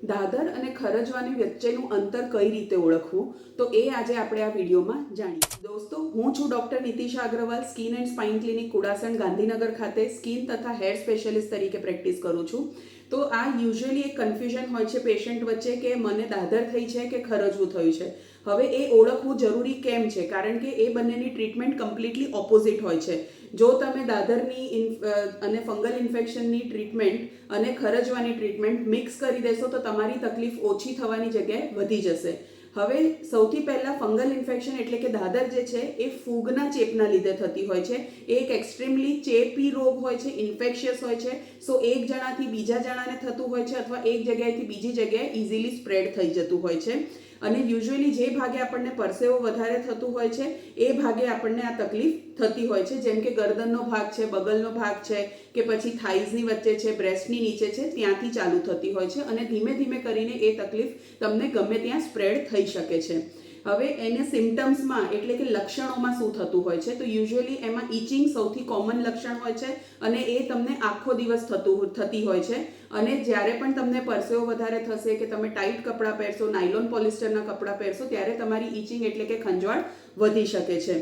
દાદર અને ખરજવાની વચ્ચેનું અંતર કઈ રીતે ઓળખવું તો એ આજે આપણે આ વિડીયોમાં જાણીએ દોસ્તો હું છું doctor Nitisha Agrawal skin and spine clinic Kudasan Gandhinagar ખાતે સ્કિન તથા હેર સ્પેશિયાલિસ્ટ તરીકે પ્રેક્ટિસ કરું છું તો આ યુઝ્યુઅલી એક કન્ફ્યુઝન હોય છે પેશન્ટ વચ્ચે કે મને દાદર થઈ છે કે ખરજવું થયું છે હવે એ ઓળખવું જરૂરી કેમ છે કારણ કે એ બંનેની ટ્રીટમેન્ટ કમ્પ્લીટલી ઓપોઝિટ હોય છે જો તમે દાદરની અને ફંગલ ઇન્ફેક્શનની ટ્રીટમેન્ટ અને ખરજવાની ટ્રીટમેન્ટ મિક્સ કરી દેશો તો તમારી તકલીફ ઓછી થવાની જગ્યાએ વધી જશે હવે સૌથી પહેલાં ફંગલ ઇન્ફેક્શન એટલે કે દાદર જે છે એ ફૂગના ચેપના લીધે થતી હોય છે એ એક એક્સ્ટ્રીમલી ચેપી રોગ હોય છે ઇન્ફેક્શિયસ હોય છે સો એક જણાથી બીજા જણાને થતું હોય છે અથવા એક જગ્યાએથી બીજી જગ્યાએ ઇઝીલી સ્પ્રેડ થઈ જતું હોય છે અને યુઝ્યુઅલી જે ભાગે આપણને પરસેવો વધારે થતું હોય છે એ ભાગે આપણને આ તકલીફ થતી હોય છે જેમ કે ગરદનનો ભાગ છે બગલનો ભાગ છે કે પછી થાઇઝની વચ્ચે છે બ્રેસ્ટની નીચે છે ત્યાંથી ચાલુ થતી હોય છે અને ધીમે ધીમે કરીને એ તકલીફ તમને ગમે ત્યાં સ્પ્રેડ થઈ શકે છે હવે એને સિમ્ટમ્સમાં એટલે કે લક્ષણોમાં શું થતું હોય છે તો યુઝ્યુઅલી એમાં ઇચિંગ સૌથી કોમન લક્ષણ હોય છે અને એ તમને આખો દિવસ થતી હોય છે અને જ્યારે પણ તમને પરસેવો વધારે થશે કે તમે ટાઈટ કપડાં પહેરશો નાયલોન પોલિસ્ટરના કપડાં પહેરશો ત્યારે તમારી ઇચિંગ એટલે કે ખંજવાળ વધી શકે છે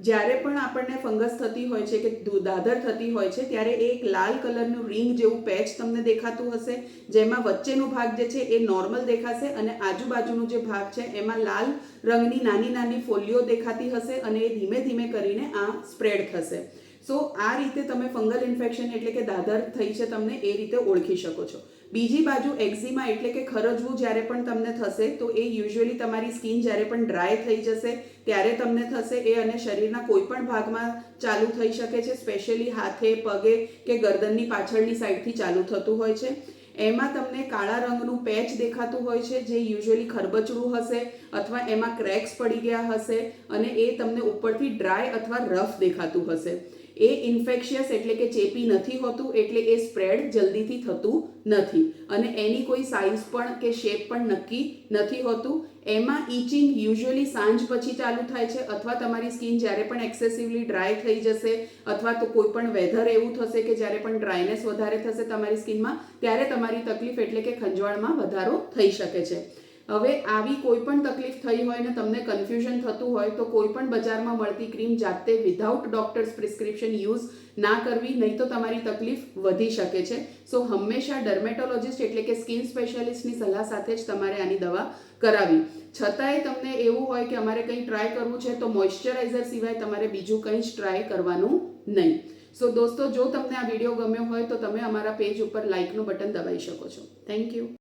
જ્યારે પણ આપણને ફંગસ થતી હોય છે કે દાદર થતી હોય છે ત્યારે એક લાલ કલરનું રિંગ જેવું પેચ તમને દેખાતું હશે જેમાં વચ્ચેનો ભાગ જે છે એ નોર્મલ દેખાશે અને આજુબાજુનો જે ભાગ છે એમાં લાલ રંગની નાની નાની ફોલ્લીઓ દેખાતી હશે અને એ ધીમે ધીમે કરીને આ સ્પ્રેડ થશે સો આ રીતે તમે ફંગલ ઇન્ફેક્શન એટલે કે દાદર થઈ છે તમને એ રીતે ઓળખી શકો છો બીજી બાજુ એક્ઝિમા એટલે કે ખરજવું જ્યારે પણ તમને થશે તો એ યુઝ્યુઅલી તમારી સ્કિન જ્યારે પણ ડ્રાય થઈ જશે ત્યારે તમને થશે એ અને શરીરના કોઈ પણ ભાગમાં ચાલુ થઈ શકે છે સ્પેશિયલી હાથે પગે કે ગરદનની પાછળની સાઈડથી ચાલુ થતું હોય છે એમાં તમને કાળા રંગનું પેચ દેખાતું હોય છે જે યુઝ્યુઅલી ખરબચડું હશે અથવા એમાં ક્રેક્સ પડી ગયા હશે અને એ તમને ઉપરથી ડ્રાય અથવા રફ દેખાતું હશે એ ઇન્ફેક્શિયસ એટલે કે ચેપી નથી હોતું એટલે એ સ્પ્રેડ જલ્દીથી થતું નથી અને એની કોઈ સાઇઝ પણ કે શેપ પણ નક્કી નથી હોતું એમાં ઇચિંગ યુઝ્યુઅલી સાંજ પછી ચાલુ થાય છે અથવા તમારી સ્કિન જ્યારે પણ એક્સેસિવલી ડ્રાય થઈ જશે અથવા તો કોઈ પણ વેધર એવું થશે કે જ્યારે પણ ડ્રાયનેસ વધારે થશે તમારી સ્કિનમાં ત્યારે તમારી તકલીફ એટલે કે ખંજવાળમાં વધારો થઈ શકે છે હવે આવી કોઈ પણ તકલીફ થઈ હોય ને તમને કન્ફ્યુઝન થતું હોય તો કોઈ પણ બજારમાં મળતી ક્રીમ જાતે વિધાઉટ ડોક્ટર્સ પ્રિસ્ક્રિપ્શન યુઝ ના કરવી નહીં તો તમારી તકલીફ વધી શકે છે સો હંમેશા ડર્મેટોલોજિસ્ટ એટલે કે સ્કિન સ્પેશિયાલિસ્ટની સલાહ સાથે જ તમારે આની દવા કરાવી છતાંય તમને એવું હોય કે અમારે કંઈ ટ્રાય કરવું છે તો મોઇશ્ચરાઇઝર સિવાય તમારે બીજું કંઈ જ ટ્રાય કરવાનું નહીં સો દોસ્તો જો તમને આ વિડીયો ગમ્યો હોય તો તમે અમારા પેજ ઉપર લાઇકનું બટન દબાવી શકો છો થેન્ક યુ